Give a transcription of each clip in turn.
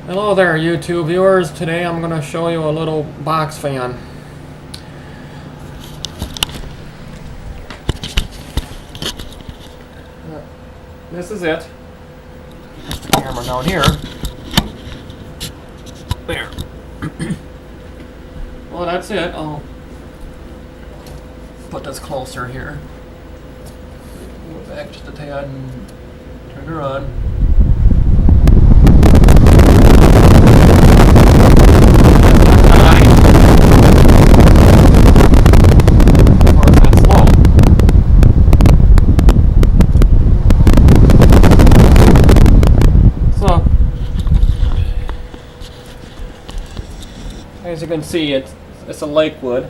Hello there, YouTube viewers. Today I'm going to show you a little box fan. This is it. Camera down here. There. Well, that's it. I'll put this closer here. Go back just a tad and turn her on. As you can see, it's a Lakewood,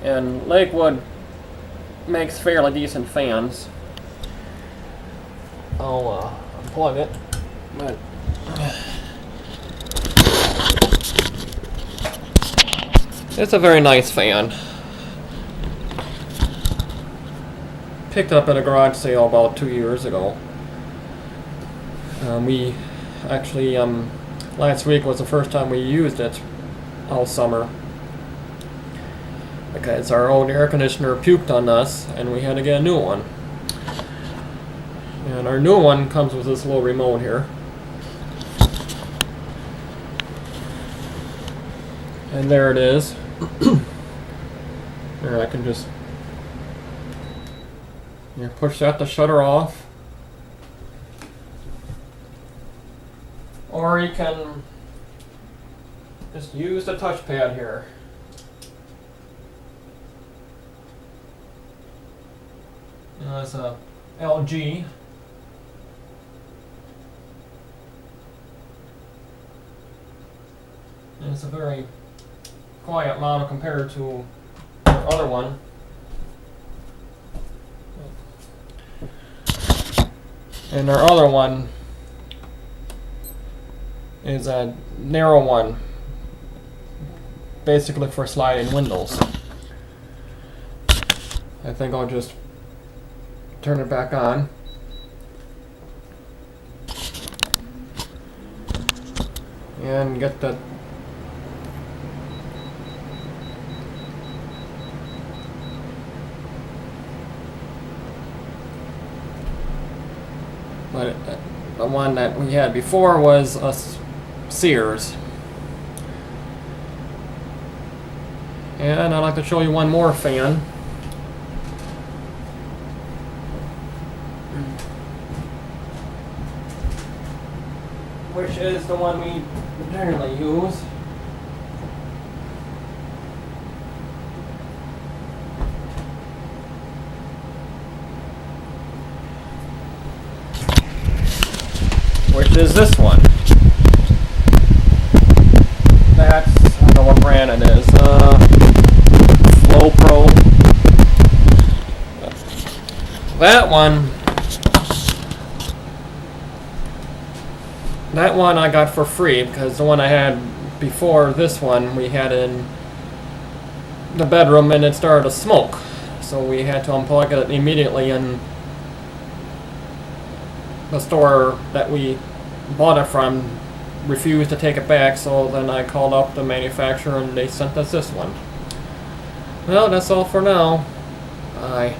and Lakewood makes fairly decent fans. I'll unplug it, but it's a very nice fan. Picked up at a garage sale about 2 years ago. We actually last week was the first time we used it all summer because our old air conditioner puked on us and we had to get a new one. And our new one comes with this little remote here. And there it is. There, I can just push that to shut her off. Or you can just use the touchpad here. It's a LG. And it's a very quiet model compared to our other one. And our other one is a narrow one, basically for sliding windows. I think I'll just turn it back on. And get the the one that we had before was a Sears. And I'd like to show you one more fan. Which is the one we generally use. Which is this one. I don't know what brand it is. Flow Pro. That one I got for free because the one I had before this one we had in the bedroom and it started to smoke. So we had to unplug it immediately, and the store that we bought it from refused to take it back, so then I called up the manufacturer and they sent us this one. Well, that's all for now. Bye.